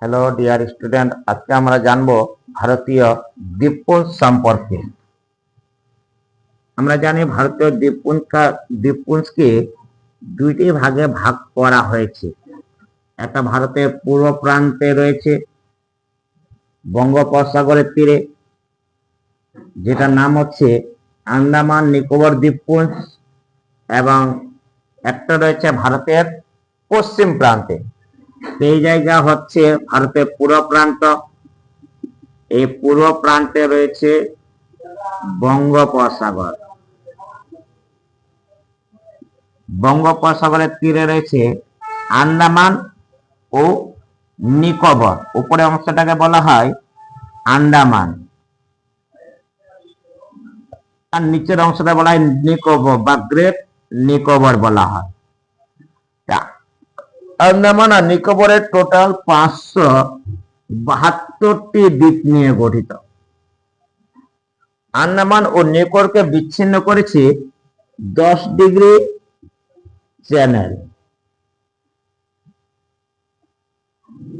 Hello dear student, আজকে আমরা জানবো ভারতীয় দ্বীপপুঞ্জ সম্পর্কে। আমরা জানি ভারতীয় দ্বীপপুঞ্জকে দুইটি ভাগে ভাগ করা হয়েছে। একটা ভারতের পূর্ব প্রান্তে রয়েছে বঙ্গোপসাগরের তীরে, যেটার নাম হচ্ছে আন্দামান নিকোবর দ্বীপপুঞ্জ, এবং একটা রয়েছে ভারতের পশ্চিম প্রান্তে। এই জায়গা হচ্ছে ভারতের পূর্ব প্রান্ত। এই পূর্ব প্রান্তে রয়েছে বঙ্গোপসাগর। বঙ্গোপসাগরের তীরে রয়েছে আন্দামান ও নিকোবর। উপরের অংশটাকে বলা হয় আন্দামান, আর নিচের অংশটা বলা হয় নিকোবর বা গ্রেট নিকোবর বলা হয়। আন্দামান আর নিকোবরের টোটাল 572টি দ্বীপ নিয়ে গঠিত। আন্দামান ও নিকোবরকে বিচ্ছিন্ন করেছে 10 ডিগ্রি চ্যানেল।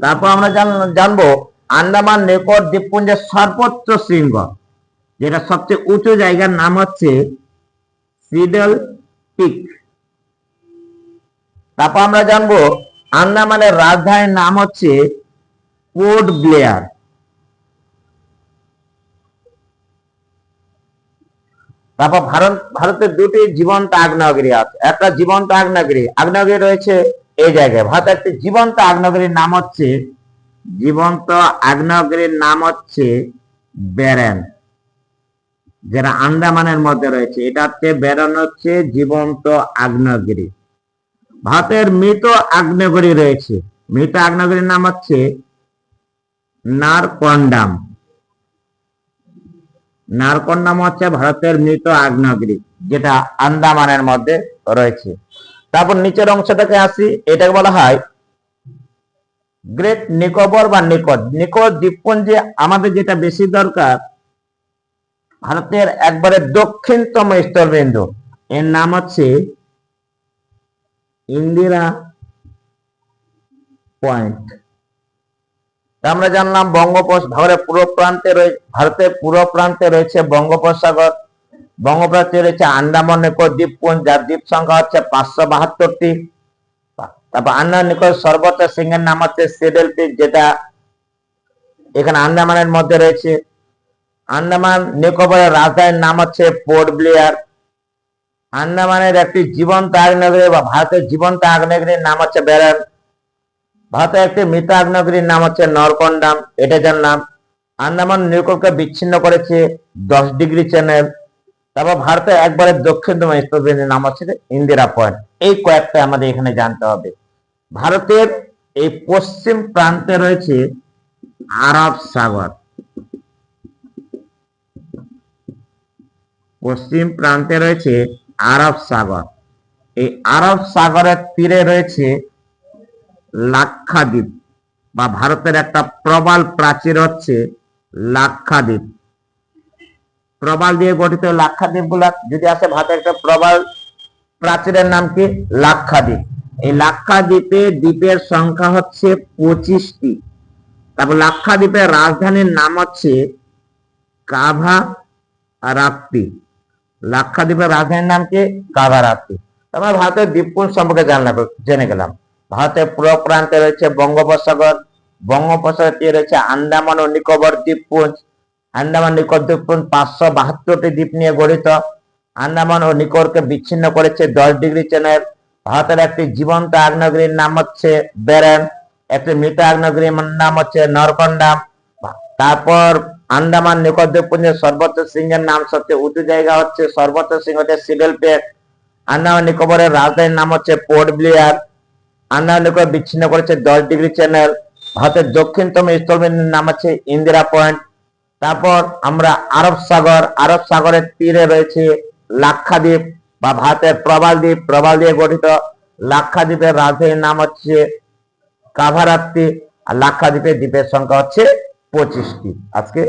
তারপর আমরা জানবো আন্দামান নিকোবর দ্বীপপুঞ্জের সর্বোচ্চ শৃঙ্গ, যেটা সবচেয়ে উঁচু জায়গার নাম হচ্ছে সিডল পিক। তারপর আমরা জানবো আন্দামানের রাজধানীর নাম হচ্ছে পোর্ট ব্লেয়ার। তারপর ভারতের দুটি জীবন্ত আগ্নেয়গিরি আছে। একটা জীবন্ত আগ্নেয়গিরি রয়েছে এই জায়গায়। ভারতের একটি জীবন্ত আগ্নেয়গিরির নাম হচ্ছে ব্যারেন, যেটা আন্দামানের মধ্যে রয়েছে। এটা হচ্ছে ব্যারেন, হচ্ছে জীবন্ত আগ্নেয়গিরি। ভারতের মৃত আগ্নেয়গিরি রয়েছে। মৃত আগ্নেয়গিরির নাম হচ্ছে নারকন্ডাম। নারকন্ডাম হচ্ছে ভারতের মৃত আগ্নেয়গিরি, যেটা আন্দামানের মধ্যে রয়েছে। তারপর নিচের অংশটাকে আসি, এটাকে বলা হয় গ্রেট নিকোবর বা নিকোবর দ্বীপপুঞ্জে আমাদের যেটা বেশি দরকার, ভারতের একবারে দক্ষিণতম স্থলবিন্দু, এর নাম হচ্ছে ইন্দিরা পয়েন্ট। আমরা জানলাম ভারতের পূর্ব প্রান্তে রয়েছে বঙ্গোপসাগর। বঙ্গোপসাগরে রয়েছে আন্দামান নিকোবর দ্বীপপুঞ্জ, যার দ্বীপ সংখ্যা হচ্ছে 572টি। তারপর আন্দামান নিকোবর সর্বোচ্চ শৃঙ্গের নাম হচ্ছে সিডল পিক, যেটা এখানে আন্দামানের মধ্যে রয়েছে। আন্দামান নিকোবরের রাজধানীর নাম হচ্ছে পোর্ট ব্লেয়ার। আন্দামানের একটি জীবন্ত আগ্নেয়গিরি বা ভারতের জীবন্ত আগ্নেয়গিরির নাম হচ্ছে ব্যারেন। ভারতের একটি মৃত আগ্নেয়গিরির নাম হচ্ছে নারকন্ডাম, এটা জানলাম। আন্দামান নিকোবরকে বিচ্ছিন্ন করেছে 10 ডিগ্রি চ্যানেল। তারপর ভারতের একবারে দক্ষিণতম স্থলবিন্দুর নাম হচ্ছে ইন্দিরা পয়েন্ট। এই কয়েকটা আমাদের এখানে জানতে হবে। ভারতের এই পশ্চিম প্রান্তে রয়েছে আরব সাগর। পশ্চিম প্রান্তে রয়েছে আরব সাগর। এই আরব সাগরের তীরে রয়েছে লাক্ষাদ্বীপ, বা ভারতের একটা প্রবাল প্রাচীর হচ্ছে লাক্ষাদ্বীপ। প্রবাল দিয়ে গঠিত লাক্ষাদ্বীপ গুলা যদি আসে, ভারতের একটা প্রবাল প্রাচীরের নাম কি? লাক্ষাদ্বীপ। এই লাক্ষাদ্বীপে দ্বীপের সংখ্যা হচ্ছে 25টি। তারপর লাক্ষাদ্বীপের রাজধানীর নাম হচ্ছে কাভারাত্তি। লাক্ষাদ্বীপের রাজধানীর নাম কি? কাভারাত্তি। আমরা ভারতের দ্বীপপুঞ্জ সম্পর্কে জেনে গেলাম। ভারতের পূর্ব প্রান্তে রয়েছে বঙ্গোপসাগর। বঙ্গোপসাগরের তীরে রয়েছে আন্দামান ও নিকোবর দ্বীপপুঞ্জ। আন্দামান নিকোবর দ্বীপপুঞ্জ 572টি দ্বীপ নিয়ে গঠিত। আন্দামান ও নিকোবরকে বিচ্ছিন্ন করেছে 10 ডিগ্রি চ্যানেল। ভারতের একটি জীবন্ত আগ্নেয়গিরির নাম হচ্ছে ব্যারেন, একটি মৃত আগ্নেয়গিরির নাম হচ্ছে নারকন্ডাম। তারপর আন্দামান নিকোবর দ্বীপপুঞ্জের সর্বোচ্চ শৃঙ্গের নাম, সবচেয়ে উঁচু জায়গা হচ্ছে সর্বোচ্চ শৃঙ্গ হচ্ছে সিডল পিক। আন্দামান নিকোবরের রাজধানীর নাম হচ্ছে পোর্ট ব্লেয়ার। আন্দামান নিকোবর বিচ্ছিন্ন করেছে 10 ডিগ্রি চ্যানেল। ভারতের দক্ষিণতম স্থলবিন্দুর নাম হচ্ছে ইন্দিরা পয়েন্ট। তারপর আমরা আরব সাগরের তীরে রয়েছে লাক্ষাদ্বীপ বা ভারতের প্রবাল দিয়ে গঠিত। লাক্ষাদ্বীপের রাজধানীর নাম হচ্ছে কাভারাত্তি, আর লাক্ষাদ্বীপের দ্বীপের সংখ্যা হচ্ছে 25টি। আজকে